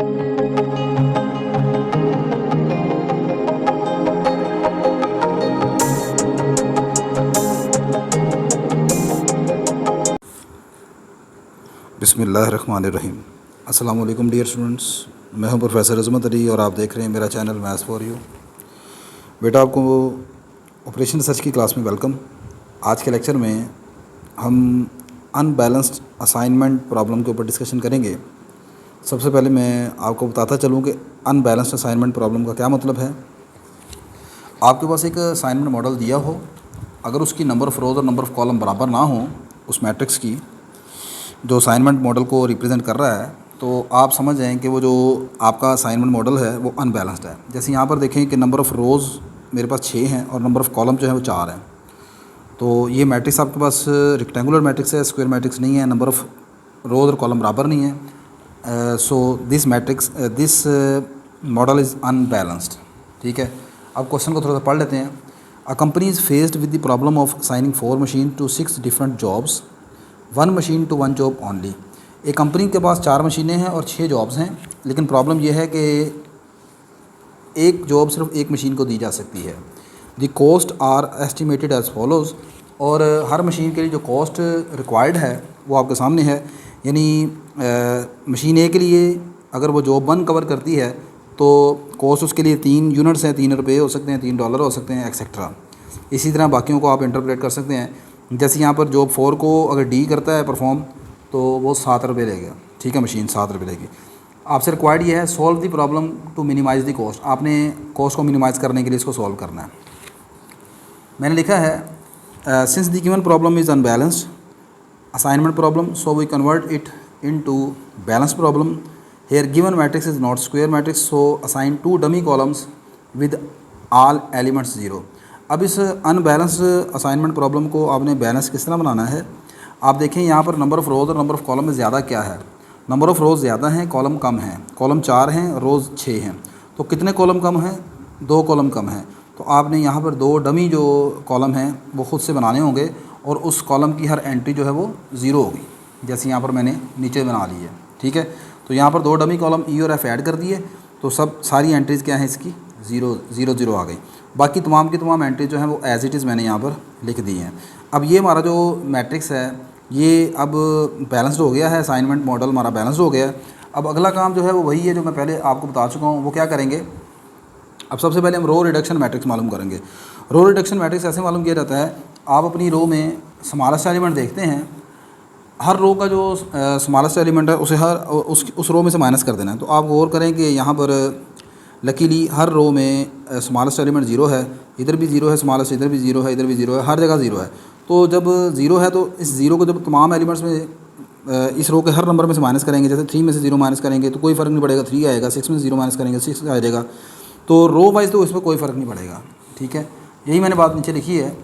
बिस्मिल्लाहिर्रहमानिर्रहीम। अस्सलाम वालेकुम डियर स्टूडेंट्स, मैं हूं प्रोफेसर अज़मत अली और आप देख रहे हैं मेरा चैनल मैथ्स फॉर यू। बेटा, आपको ऑपरेशन रिसर्च की क्लास में वेलकम। आज के लेक्चर में हम अनबैलेंस्ड असाइनमेंट प्रॉब्लम के ऊपर डिस्कशन करेंगे। सबसे पहले मैं आपको बताता चलूँ कि अनबैलेंस्ड असाइनमेंट प्रॉब्लम का क्या मतलब है। आपके पास एक असाइनमेंट मॉडल दिया हो, अगर उसकी नंबर ऑफ़ रोज़ और नंबर ऑफ़ कॉलम बराबर ना हो उस मैट्रिक्स की जो असाइनमेंट मॉडल को रिप्रेजेंट कर रहा है, तो आप समझ जाएं कि वो जो आपका असाइनमेंट मॉडल है वो अनबैलेंस्ड है। जैसे यहाँ पर देखें कि नंबर ऑफ़ रोज़ मेरे पास 6 हैं और नंबर ऑफ़ कॉलम जो है वो 4 हैं। तो ये मैट्रिक्स आपके पास रेक्टेंगुलर मैट्रिक्स है, स्क्वायर मैट्रिक्स नहीं है। नंबर ऑफ़ रोज़ और कॉलम बराबर नहीं है। So this model is unbalanced. ठीक है, अब क्वेश्चन को थोड़ा सा पढ़ लेते हैं। A company is faced with the problem of assigning 4 machine to 6 different jobs, 1 machine to 1 job only. एक कंपनी के पास 4 मशीनें हैं और 6 जॉब्स हैं, लेकिन प्रॉब्लम यह है कि एक जॉब सिर्फ एक मशीन को दी जा सकती है। The cost are estimated as follows, और हर मशीन के लिए जो कॉस्ट रिक्वायर्ड है वो आपके सामने है। यानी मशीन ए के लिए अगर वो जॉब 1 कवर करती है तो कॉस्ट उसके लिए 3 यूनिट्स हैं, 3 रुपये हो सकते हैं, $3 हो सकते हैं, एक्सेट्रा। इसी तरह बाकियों को आप इंटरप्रेट कर सकते हैं। जैसे यहाँ पर जॉब 4 को अगर डी करता है परफॉर्म तो वो 7 रुपये लेगा। ठीक है, मशीन 7 रुपये लेगी। आपसे रिक्वायर्ड ये है solve the problem to minimise the cost. आपने कॉस्ट को मिनिमाइज़ करने के लिए इसको सॉल्व करना है। मैंने लिखा है since the given problem is unbalanced assignment problem, so we convert it into balance problem. Here given matrix is not square matrix, so assign 2 dummy columns with all elements 0। अब इस अनबैलेंस्ड असाइनमेंट प्रॉब्लम को आपने balance किस तरह बनाना है। आप देखें यहाँ पर नंबर ऑफ़ रोज़ और नंबर ऑफ़ कॉलम में ज़्यादा क्या है। नंबर ऑफ़ रोज़ ज़्यादा हैं, कॉलम कम हैं। कॉलम 4 हैं, रोज़ 6 हैं। तो कितने कॉलम कम हैं? 2 कॉलम कम हैं। तो आपने यहाँ पर 2 डमी जो कॉलम हैं वो ख़ुद से बनाने होंगे और उस कॉलम की हर एंट्री जो है वो 0 होगी, जैसे यहाँ पर मैंने नीचे बना ली है। ठीक है, तो यहाँ पर 2 डमी कॉलम ई और एफ ऐड कर दिए तो सारी एंट्रीज़ क्या हैं इसकी 0 0 0 आ गई। बाकी तमाम की तमाम एंट्री जो हैं वो एज़ इट इज़ मैंने यहाँ पर लिख दी हैं। अब ये हमारा जो मैट्रिक्स है ये अब बैलेंस्ड हो गया है, असाइनमेंट मॉडल हमारा बैलेंस्ड हो गया है। अब अगला काम जो है वो वही है जो मैं पहले आपको बता चुका हूँ। वो क्या करेंगे, अब सबसे पहले हम रो रिडक्शन मैट्रिक्स मालूम करेंगे। रो रिडक्शन मैट्रिक्स ऐसे मालूम किया जाता है, आप अपनी रो में स्मॉलेस्ट एलिमेंट देखते हैं, हर रो का जो स्मॉलेस्ट एलिमेंट है उसे उस रो में से माइनस कर देना है। तो आप गौर करें कि यहाँ पर लकीली हर रो में स्मॉलेस्ट एलिमेंट 0 है, इधर भी 0 है स्मॉलेस्ट, इधर भी 0 है, इधर भी 0 है, हर जगह 0 है। तो जब 0 है तो इस 0 को जब तमाम एलिमेंट्स में इस रो के हर नंबर में से माइनस करेंगे, जैसे 3 में से 0 माइनस करेंगे तो कोई फ़र्क नहीं पड़ेगा, 3 आएगा। 6 में से 0 माइनस करेंगे 6 आ जाएगा। तो रो वाइज तो इसमें कोई फ़र्क नहीं पड़ेगा। ठीक है, यही मैंने बात नीचे लिखी है।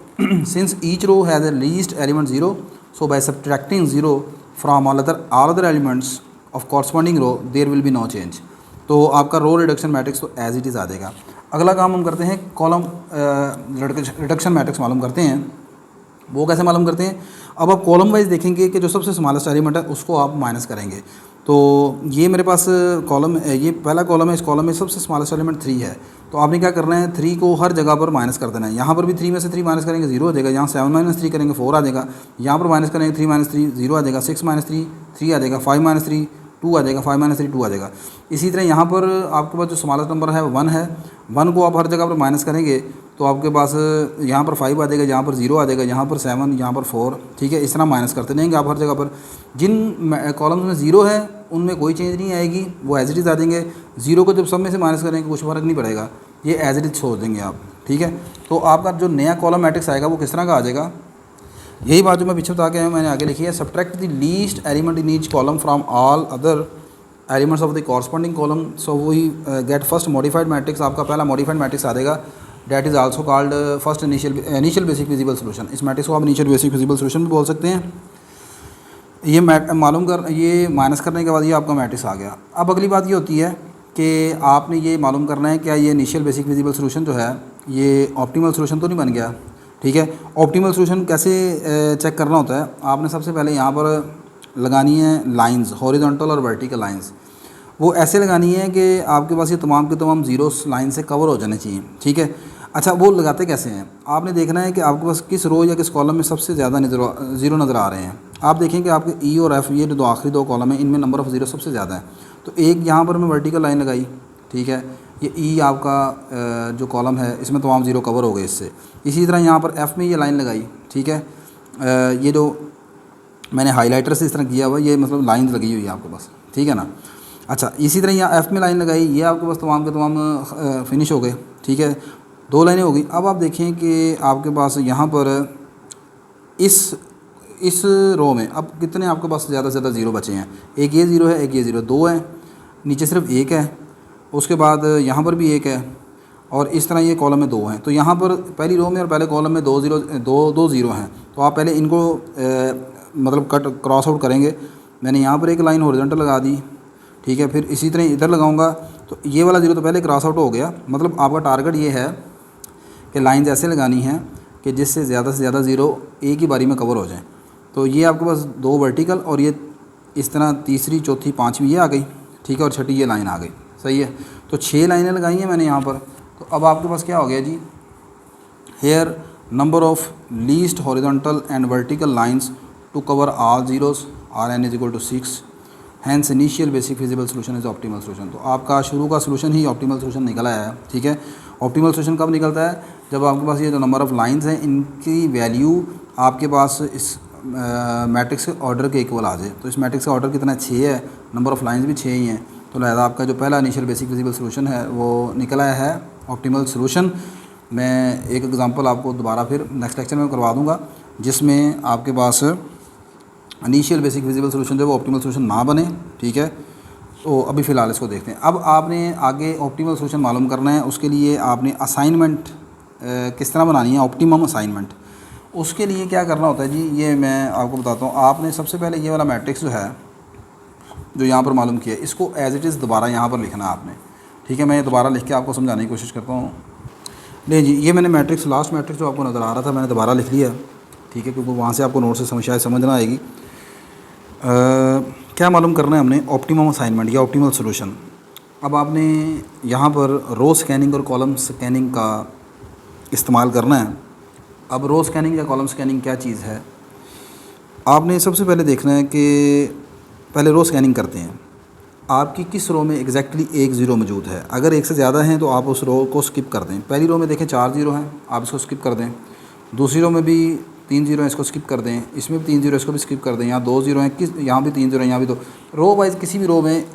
Since each row has a least element 0, so by subtracting 0 from all other elements of corresponding row there will be no change. तो आपका रो रिडक्शन मैट्रिक्स तो एज इट इज़ आ जाएगा। अगला काम हम करते हैं कॉलम रिडक्शन मैट्रिक्स मालूम करते हैं। वो कैसे मालूम करते हैं, अब आप कॉलम वाइज देखेंगे कि जो सबसे स्मॉलेस्ट एलिमेंट है उसको आप माइनस करेंगे। तो ये मेरे पास कॉलम, ये पहला कॉलम है, इस कॉलम में सबसे स्मॉलेस्ट एलिमेंट 3 है। तो आपने क्या करना है, 3 को हर जगह पर माइनस कर देना है। यहाँ पर भी 3 में से 3 माइनस करेंगे 0 हो जाएगा, यहाँ 7 माइनस 3 करेंगे 4 आ जाएगा, यहाँ पर माइनस करेंगे 3 माइनस 3 0 आ जाएगा, 6 माइनस 3 3 आ जाएगा, 5 माइनस 3 2 आ जाएगा, 5 माइनस 3 2 आ जाएगा। इसी तरह यहाँ पर आपके पास जो स्मॉलेस्ट नंबर है 1 है, 1 को आप हर जगह पर माइनस करेंगे तो आपके पास यहाँ पर 5 आ जाएगा, यहाँ पर 0 आ जाएगा, यहाँ पर 7, यहाँ पर 4। ठीक है, इस तरह माइनस करते रहेंगे आप हर जगह पर। जिन कॉलम्स में 0 है उनमें कोई चेंज नहीं आएगी, वो एज इट इज़ आ देंगे। 0 को जब सब में से माइनस करेंगे कुछ फ़र्क नहीं पड़ेगा, ये एज इट इज़ छोड़ देंगे आप। ठीक है, तो आपका जो नया कॉलम मैट्रिक्स आएगा वो किस तरह का आ जाएगा, यही बात जो मैं पीछे बता के आया मैंने आगे लिखी है। Subtract the least element in each column from all other elements of the corresponding column, so we get first modified matrix. आपका पहला मॉडिफाइड मैट्रिक्स आ जाएगा, that is also called first initial basic feasible solution. इस matrix को आप initial basic feasible solution भी बोल सकते हैं। ये ये माइनस करने के बाद ये आपका मैट्रिक्स आ गया। अब अगली बात ये होती है कि आपने ये मालूम करना है क्या ये इनिशियल बेसिक विजिबल सोल्यूशन जो है ये ऑप्टिमल सोल्यूशन तो नहीं बन गया। ठीक है, ऑप्टिमल सोल्यूशन कैसे चेक करना होता है, आपने सबसे पहले यहाँ पर लगानी है लाइंस, हॉरिजॉन्टल और वर्टिकल लाइंस। वो ऐसे लगानी है कि आपके पास ये तमाम के तमाम ज़ीरो लाइन से कवर हो जाने चाहिए, ठीक है। अच्छा, वो लगाते कैसे हैं, आपने देखना है कि आपके पास किस रो या किस कॉलम में सबसे ज़्यादा ज़ीरो नज़र आ रहे हैं। आप देखें कि आपके ई और एफ़, ये जो आखिरी दो कॉलम है, इनमें नंबर ऑफ़ ज़ीरो सबसे ज़्यादा है। तो एक यहाँ पर मैं वर्टिकल लाइन लगाई, ठीक है। ये ई आपका जो कॉलम है, इसमें तमाम ज़ीरो कवर हो गए इससे। इसी तरह यहाँ पर एफ़ में ये लाइन लगाई, ठीक है। ये जो मैंने हाइलाइटर से इस तरह किया हुआ, ये मतलब लाइन लगी हुई है आपके पास, ठीक है ना। अच्छा, इसी तरह यहाँ एफ़ में लाइन लगाई, ये आपके पास तमाम के तमाम फिनिश हो गए, ठीक है। दो लाइनें हो गई। अब आप देखें कि आपके पास यहाँ पर इस रो में अब कितने आपके पास ज़्यादा से ज़्यादा ज़ीरो बचे हैं। एक ये ज़ीरो है, एक ये ज़ीरो, दो है, नीचे सिर्फ एक है, उसके बाद यहाँ पर भी एक है, और इस तरह ये कॉलम में दो हैं। तो यहाँ पर पहली रो में और पहले कॉलम में दो ज़ीरो हैं। तो आप पहले इनको मतलब कट क्रॉस आउट करेंगे। मैंने यहाँ पर एक लाइन हॉरिजॉन्टल लगा दी, ठीक है। फिर इसी तरह इधर लगाऊंगा, तो ये वाला ज़ीरो तो पहले क्रॉस आउट हो गया। मतलब आपका टारगेट ये है कि लाइंस ऐसे लगानी है कि जिससे ज़्यादा से ज़्यादा ज़ीरो एक ही बारी में कवर हो जाए। तो ये आपके पास दो वर्टिकल, और ये इस तरह तीसरी, चौथी, पाँचवीं ये आ गई, ठीक है, और छठी ये लाइन आ गई, सही है। तो 6 लाइनें लगाई हैं मैंने यहाँ पर। तो अब आपके पास क्या हो गया जी, here number of least horizontal and vertical lines to cover all zeros are N is equal to 6, hence initial basic feasible solution is optimal solution. तो आपका शुरू का सोल्यूशन ही ऑप्टिमल सोल्यूशन निकल आया है, ठीक है। ऑप्टिमल सोल्यूशन कब निकलता है, जब आपके पास ये जो नंबर ऑफ़ लाइंस हैं, इनकी वैल्यू आपके पास इस मैट्रिक्स के ऑर्डर के इक्वल आ जाए। तो इस मैट्रिक्स का ऑर्डर कितना, 6 है, नंबर ऑफ़ लाइंस भी 6 ही हैं। तो लिहाजा आपका जो पहला इनिशियल बेसिक फिजिबल सोल्यूशन है वो निकल आया है ऑप्टिमल सोल्यूशन। मैं एक एग्जांपल आपको दोबारा फिर नेक्स्ट लेक्चर में करवा दूंगा, जिसमें आपके पास इनिशियल बेसिक फिजिबल सोल्यूशन जो वो ऑप्टिमल सोल्यूशन ना बने, ठीक है। तो अभी फ़िलहाल इसको देखते हैं। अब आपने आगे ऑप्टिमल सोल्यूशन मालूम करना है, उसके लिए आपने असाइनमेंट किस तरह बनानी है, ऑप्टिमम असाइनमेंट। उसके लिए क्या करना होता है जी, ये मैं आपको बताता हूँ। आपने सबसे पहले ये वाला मैट्रिक्स जो है, जो यहाँ पर मालूम किया है, इसको एज़ इट इज़ दोबारा यहाँ पर लिखना है आपने, ठीक है। मैं दोबारा लिख के आपको समझाने की कोशिश करता हूँ। नहीं जी, ये मैंने मैट्रिक्स, लास्ट मैट्रिक्स जो आपको नज़र आ रहा था, मैंने दोबारा लिख लिया, ठीक है, क्योंकि वहाँ से आपको नोट से शायद समझ ना आएगी। क्या मालूम करना है हमने, ऑप्टिमम असाइनमेंट या ऑप्टिमल सोल्यूशन। अब आपने यहाँ पर रो स्कैनिंग और कॉलम स्कैनिंग का इस्तेमाल करना है। अब रो स्कैनिंग या कॉलम स्कैनिंग क्या चीज़ है, आपने सबसे पहले देखना है कि पहले रो स्कैनिंग करते हैं, आपकी किस रो में एग्जैक्टली एक ज़ीरो मौजूद है। अगर एक से ज़्यादा हैं तो आप उस रो को स्किप कर दें। पहली रो में देखें 4 ज़ीरो हैं, आप इसको स्किप कर दें। दूसरी रो में भी 3 ज़ीरो हैं, इसको स्किप कर दें। इसमें भी 3 ज़ीरो, इसको भी स्किप कर दें। यहाँ 2 ज़ीरो हैं, यहाँ भी 3 ज़ीरो हैं, यहाँ भी 2। रो वाइज किसी भी रो में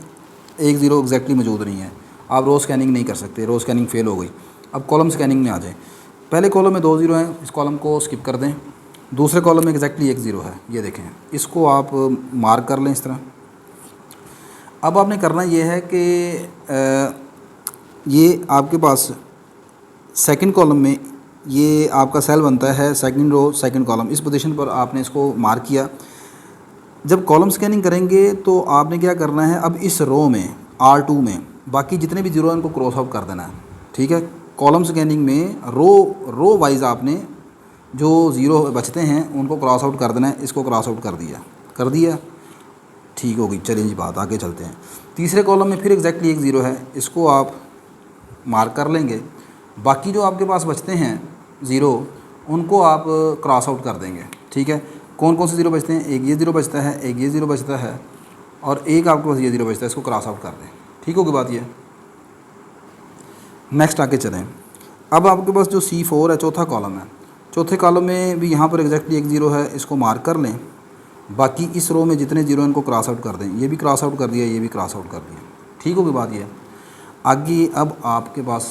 एक ज़ीरो एग्जैक्टली मौजूद नहीं है, आप रो स्कैनिंग नहीं कर सकते, रो स्कैनिंग फ़ेल हो गई। अब कॉलम स्कैनिंग में आ जाए। पहले कॉलम में 2 ज़ीरो हैं, इस कॉलम को स्किप कर दें। दूसरे कॉलम में एग्जैक्टली 1 ज़ीरो है, ये देखें, इसको आप मार्क कर लें इस तरह। अब आपने करना ये है कि ये आपके पास सेकंड कॉलम में ये आपका सेल बनता है, सेकंड रो सेकंड कॉलम, इस पोजीशन पर आपने इसको मार्क किया। जब कॉलम स्कैनिंग करेंगे तो आपने क्या करना है, अब इस रो में R2 में बाकी जितने भी ज़ीरो हैं उनको क्रॉस आउट कर देना है, ठीक है। कॉलम स्कैनिंग में रो वाइज आपने जो ज़ीरो बचते हैं उनको क्रॉस आउट कर देना है। इसको क्रॉस आउट कर दिया, ठीक हो गई। चलिए जी, बात आगे चलते हैं। तीसरे कॉलम में फिर एग्जैक्टली 1 ज़ीरो है, इसको आप मार्क कर लेंगे। बाकी जो आपके पास बचते हैं ज़ीरो, उनको आप क्रॉस आउट कर देंगे, ठीक है। कौन कौन से ज़ीरो बचते हैं, एक ये ज़ीरो बचता है, एक ये ज़ीरो बचता है, और एक आपके पास ये ज़ीरो बचता है, इसको क्रॉस आउट कर दें, ठीक होगी बात ये। नेक्स्ट आगे चलें। अब आपके पास जो C4 है, चौथा कॉलम है, चौथे कॉलम में भी यहाँ पर एग्जैक्टली 1 ज़ीरो है, इसको मार्क कर लें। बाकी इस रो में जितने ज़ीरो हैं इनको क्रॉस आउट कर दें। ये भी क्रॉस आउट कर दिया, ये भी क्रॉस आउट कर दिया, ठीक होगी बात ये। आगे अब आपके पास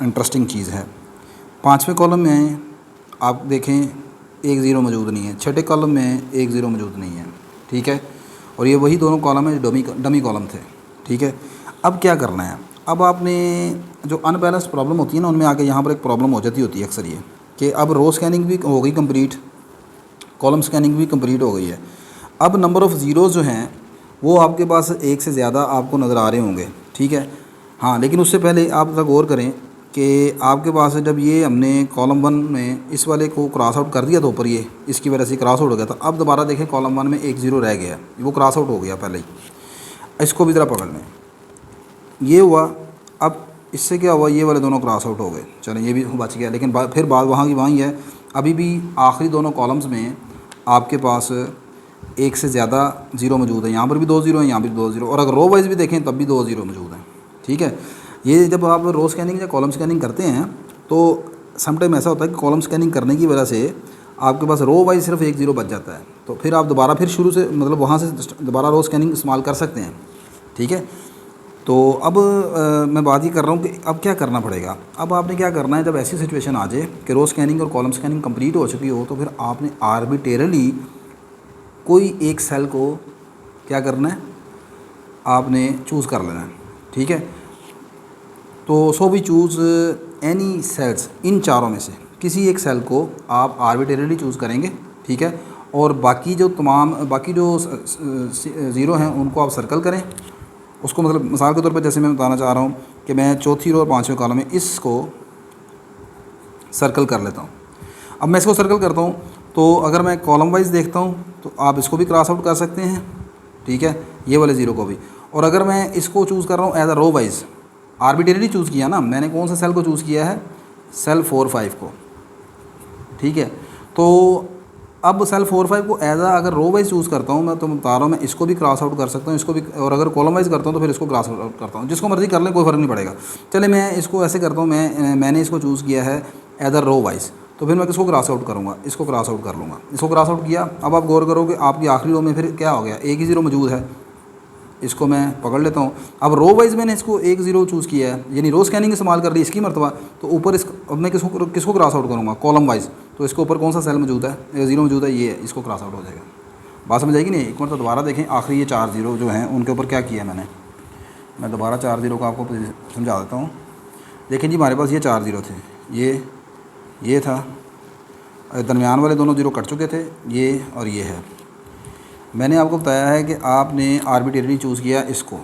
इंटरेस्टिंग चीज़ है, पाँचवें कॉलम में आप देखें 1 ज़ीरो मौजूद नहीं है, छठे कॉलम में 1 ज़ीरो मौजूद नहीं है, ठीक है। और ये वही दोनों कॉलम है जो डमी कॉलम थे, ठीक है। अब क्या करना है, अब आपने जो अनबैलेंस्ड प्रॉब्लम होती है ना, उनमें आके यहाँ पर एक प्रॉब्लम हो जाती होती है अक्सर ये, कि अब रो स्कैनिंग भी हो गई कंप्लीट, कॉलम स्कैनिंग भी कंप्लीट हो गई है। अब नंबर ऑफ़ ज़ीरोज़ जो हैं वो आपके पास एक से ज़्यादा आपको नज़र आ रहे होंगे, ठीक है। हाँ, लेकिन उससे पहले आप ज़रा गौर करें कि आपके पास जब ये हमने कॉलम 1 में इस वाले को क्रॉस आउट कर दिया था ऊपर, ये इसकी वजह से क्रॉस आउट हो गया था। अब दोबारा देखें कॉलम 1 में 1 ज़ीरो रह गया, वो क्रॉस आउट हो गया पहले ही। इसको भी ज़रा पकड़ लें। ये हुआ। अब इससे क्या हुआ, ये वाले दोनों क्रॉस आउट हो गए, चलें ये भी बच गया। लेकिन फिर बात वहाँ की वहीं है, अभी भी आखिरी दोनों कॉलम्स में आपके पास एक से ज़्यादा ज़ीरो मौजूद है। यहाँ पर भी 2 ज़ीरो हैं, यहाँ पर भी 2 ज़ीरो, और अगर रो वाइज भी देखें तब भी 2 ज़ीरो मौजूद हैं। ठीक है, ये जब आप रो स्कैनिंग या कॉलम स्कैनिंग करते हैं तो समटाइम ऐसा होता है कि कॉलम स्कैनिंग करने की वजह से आपके पास रो वाइज सिर्फ 1 ज़ीरो बच जाता है, तो फिर आप दोबारा फिर शुरू से मतलब वहाँ से दोबारा रो स्कैनिंग इस्तेमाल कर सकते हैं। ठीक है, तो अब मैं बात ये कर रहा हूँ कि अब क्या करना पड़ेगा। अब आपने क्या करना है, जब ऐसी सिचुएशन आ जाए कि रो स्कैनिंग और कॉलम स्कैनिंग कंप्लीट हो चुकी हो, तो फिर आपने आर्बिट्रेरली कोई एक सेल को क्या करना है, आपने चूज़ कर लेना है। ठीक है, तो so we choose any cells, इन चारों में से किसी एक सेल को आप आर्बिट्रेरली चूज़ करेंगे। ठीक है, और बाकी जो ज़ीरो हैं उनको आप सर्कल करें। उसको मतलब मिसाल के तौर पर जैसे मैं बताना चाह रहा हूँ कि मैं चौथी रो और पाँचवें कॉलम में इसको सर्कल कर लेता हूँ। अब मैं इसको सर्कल करता हूँ, तो अगर मैं कॉलम वाइज देखता हूँ तो आप इसको भी क्रॉस आउट कर सकते हैं। ठीक है, ये वाले ज़ीरो को भी। और अगर मैं इसको चूज़ कर रहा हूँ as a row wise, arbitrarily choose किया ना मैंने, कौन सा सेल को चूज़ किया है, सेल 4-5 को। ठीक है, तो अब सेल 4-5 को एज आ अगर रो वाइज चूज़ करता हूँ मैं, तो बता रहा हूँ मैं इसको भी क्रॉस आउट कर सकता हूँ, इसको भी, और अगर कॉलम वाइज करता हूँ तो फिर इसको क्रॉस आउट करता हूँ। जिसको मर्जी कर लें, कोई फ़र्क नहीं पड़ेगा। चले मैं इसको ऐसे करता हूँ, मैंने इसको चूज़ किया है एज अ रो वाइज, तो फिर मैं किसको क्रॉस आउट करूँगा, इसको क्रॉस आउट कर लूँगा। इसको क्रॉस आउट किया। अब आप गौर करो कि आपकी आखिरी रो में फिर क्या हो गया, एक ही ज़ीरो मौजूद है, इसको मैं पकड़ लेता हूँ। अब रो वाइज मैंने इसको 1 ज़ीरो चूज़ किया है, यानी रो स्कैनिंग इस्तेमाल कर ली इसकी मरतबा, तो ऊपर इस अब मैं किसको क्रॉस आउट करूँगा, कॉलम वाइज, तो इसके ऊपर कौन सा सेल मौजूद है, ज़ीरो मौजूद है, ये इसको क्रॉस आउट हो जाएगा। बात समझ आएगी नहीं। एक बार तो दोबारा देखें, आखिरी ये 4 ज़ीरो जो हैं उनके ऊपर क्या किया है मैं दोबारा 4 ज़ीरो को आपको समझा देता हूँ। देखें जी, हमारे पास ये 4 ज़ीरो थे, ये था, दरमियान वाले दोनों ज़ीरो कट चुके थे, ये और ये है। मैंने आपको बताया है कि आपने आर्बिट्रेरली चूज़ किया इसको।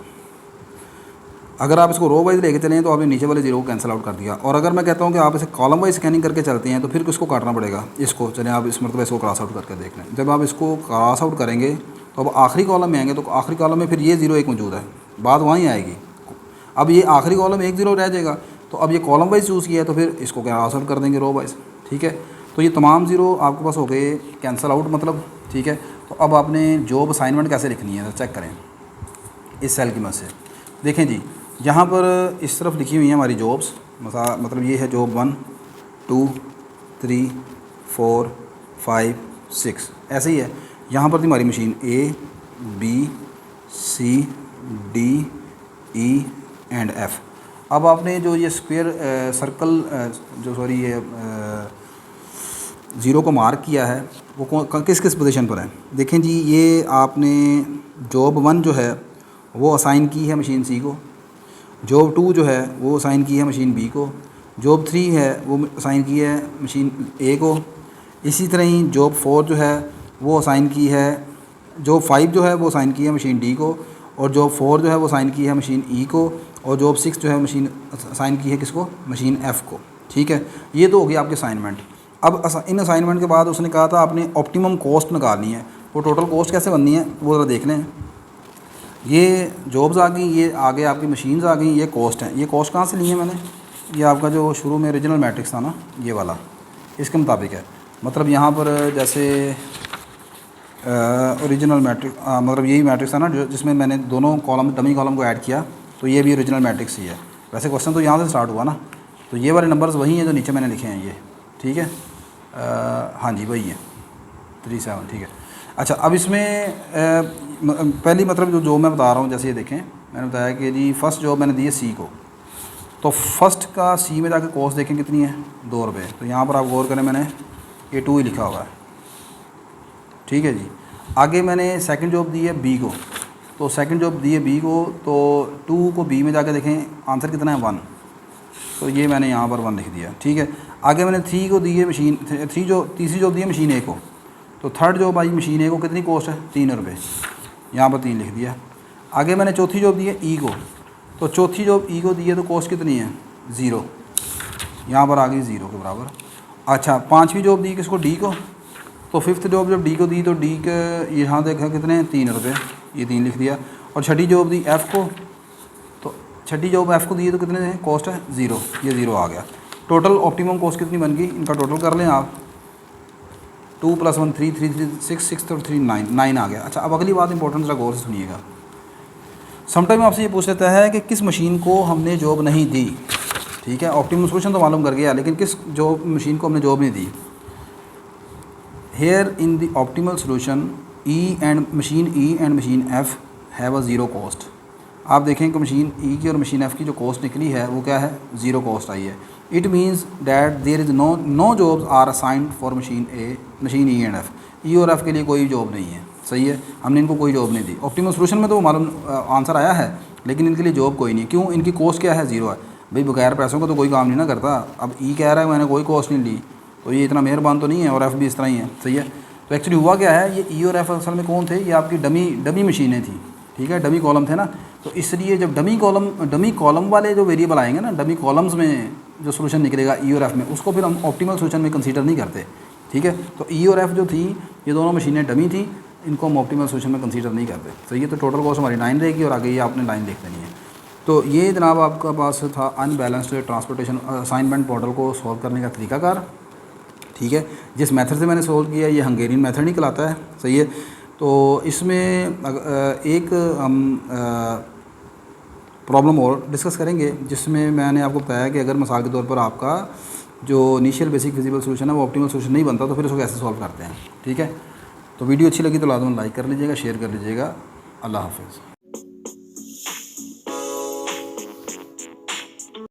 अगर आप इसको रो वाइज लेके चलें तो आपने नीचे वाले ज़ीरो को कैंसिल आउट कर दिया। और अगर मैं कहता हूँ कि आप इसे कॉलम वाइज स्कैनिंग करके चलते हैं, तो फिर किसको काटना पड़ेगा, इसको। चलें आप इस मतलब इसको क्रॉस आउट करके देख लें। जब आप इसको क्रॉस आउट करेंगे तो अब आखिरी कॉलम में आएंगे, तो आखिरी कॉलम में फिर ये ज़ीरो एक मौजूद है, बात वहीं आएगी। अब ये आखिरी कॉलम 1 ज़ीरो रह जाएगा, तो अब ये कॉलम वाइज चूज़ किया है, तो फिर इसको क्रॉस आउट कर देंगे रो वाइज। ठीक है, तो ये तमाम ज़ीरो आपके पास हो गए कैंसिल आउट मतलब। ठीक है, तो अब आपने जॉब असाइनमेंट कैसे लिखनी है, तो चेक करें इस सेल की मदद से। देखें जी, यहाँ पर इस तरफ लिखी हुई हैं हमारी जॉब्स, मतलब ये है जॉब 1 2 3 4 5 6, ऐसे ही है। यहाँ पर थी हमारी machine A B C D E and F। अब आपने जो ये स्क्वायर सर्कल ये ज़ीरो को मार्क किया है वो किस किस पोजीशन पर है। देखें जी, ये आपने जॉब 1 जो है वो असाइन की है मशीन C को, जॉब 2 जो है वो असाइन की है मशीन B को, जॉब 3 है वो असाइन की है मशीन A को। इसी तरह ही जॉब 4 जो है वो असाइन की है, जॉब 5 जो है वो असाइन की है मशीन D को, और जॉब 4 जो है वो असाइन की है मशीन E को, और जॉब 6 जो है मशीन असाइन की है किसको, मशीन F को। ठीक है, ये तो हो गया आपके असाइनमेंट। अब इन असाइनमेंट के बाद उसने कहा था आपने ऑप्टिमम कॉस्ट निकालनी है। वो टोटल कॉस्ट कैसे बननी है वो ज़रा देख लें। ये जॉब्स आ गई, ये आगे आपकी मशीन्स आ गई, ये कॉस्ट है। ये कॉस्ट कहाँ से ली है मैंने, ये आपका जो शुरू में ओरिजिनल मैट्रिक्स था ना, ये वाला, इसके मुताबिक है। मतलब यहाँ पर जैसे ओरिजिनल मैट्रिक्स मतलब यही मैट्रिक्स था ना जिसमें मैंने दोनों कॉलम डमी कॉलम को ऐड किया, तो ये भी ओरिजिनल मैट्रिक्स ही है। वैसे क्वेश्चन तो यहाँ से स्टार्ट हुआ ना, तो ये वाले नंबर्स वही हैं जो नीचे मैंने लिखे हैं ये। ठीक है, हाँ जी वही है 37। ठीक है, अच्छा अब इसमें पहली मतलब जो मैं बता रहा हूँ, जैसे ये देखें मैंने बताया कि जी फर्स्ट जॉब मैंने दी है C को, तो फर्स्ट का C में जाकर कॉस्ट देखें कितनी है, 2 रुपये। तो यहाँ पर आप गौर करें, मैंने ये 2 ही लिखा हुआ है। ठीक है जी, आगे मैंने सेकंड जॉब दी है B को, तो सेकंड जॉब दी है B को, तो 2 को B में जाकर देखें आंसर कितना है 1, तो ये मैंने यहाँ पर 1 लिख दिया। ठीक है, आगे मैंने 3 को दी है मशीन तीसरी जॉब दी है मशीन A को, तो third job I machine A को, कितनी कॉस्ट है 3 रुपये, यहाँ पर 3 लिख दिया। आगे मैंने चौथी जॉब दी है E को, तो चौथी जॉब E को दी है तो कॉस्ट कितनी है 0, यहाँ पर आ गई 0 के बराबर। अच्छा, पाँचवीं जॉब दी किसको, D को, तो फिफ्थ जॉब जब D को दी तो D के यहाँ देखा कितने 3 रुपये, ये 3 लिख दिया। और छठी जॉब दी F को, तो छठी जॉब एफ़ को दी है तो कितने हैं, कॉस्ट है 0, ये 0 आ गया। टोटल ऑप्टिमम कॉस्ट कितनी बन गई, इनका टोटल कर लें आप, 2 + 1 3, 3 3 6 6 और 3 9 9 आ गया। अच्छा, अब अगली बात इंपॉर्टेंट ज़रा गौर से सुनिएगा। समटाइम आपसे ये पूछ लेता है कि किस मशीन को हमने जॉब नहीं दी, ठीक है, ऑप्टिमम सोल्यूशन तो मालूम कर गया, लेकिन किस जॉब मशीन को हमने जॉब नहीं दी। Here in the optimal solution machine E and machine F have a zero cost. आप देखें कि मशीन ई की और मशीन एफ़ की जो कॉस्ट निकली है वो क्या है, ज़ीरो कॉस्ट आई है। It means that there is no jobs are assigned for machine E and F. E और एफ़ के लिए कोई जॉब नहीं है, सही है, हमने इनको कोई जॉब नहीं दी। ऑप्टिमल सोल्यूशन में तो मालूम आंसर आया है, लेकिन इनके लिए जॉब कोई नहीं। क्यों, इनकी कॉस्ट क्या है, ज़ीरो है। भाई बगैर पैसों का तो कोई काम नहीं ना करता। अब ई कह रहा है मैंने कोई कॉस्ट नहीं ली, तो ये इतना मेहरबान तो नहीं है, और एफ़ भी इस तरह ही है, सही है। तो एक्चुअली हुआ क्या है, ये ई और एफ़ असल में कौन थे, ये आपकी डमी मशीनें थी, ठीक है, डमी कॉलम थे ना। तो इसलिए जब डमी कॉलम वाले जो वेरिएबल आएंगे ना, डमी कॉलम्स में जो सोल्यूशन निकलेगा ई और एफ़ में, उसको फिर हम ऑप्टिमल सोल्यूशन में कंसीडर नहीं करते, ठीक है। तो ई और एफ़ जो थी, ये दोनों मशीनें डमी थी, इनको हम ऑप्टिमल सोल्यूशन में कंसीडर नहीं करते, सही है। तो टोटल कॉस्ट हमारी 9 रहेगी, और आगे ये आपने लाइन देख लेनी है। तो ये जनाब आपका पास था अनबैलेंस्ड ट्रांसपोर्टेशन असाइनमेंट मॉडल को सॉल्व करने का तरीकाकार, ठीक है। जिस मेथड से मैंने सोल्व किया ये हंगेरियन मेथड ही कहलाता है, सही है। तो इसमें एक हम प्रॉब्लम और डिस्कस करेंगे, जिसमें मैंने आपको बताया कि अगर मिसाल के तौर पर आपका जो इनिशियल बेसिक फिजिबल सोल्यूशन है वो ऑप्टिमल सोल्यूशन नहीं बनता, तो फिर उसको कैसे सॉल्व करते हैं, ठीक है। तो वीडियो अच्छी लगी तो लाजमन लाइक कर लीजिएगा, शेयर कर लीजिएगा। अल्लाह हाफ़िज़।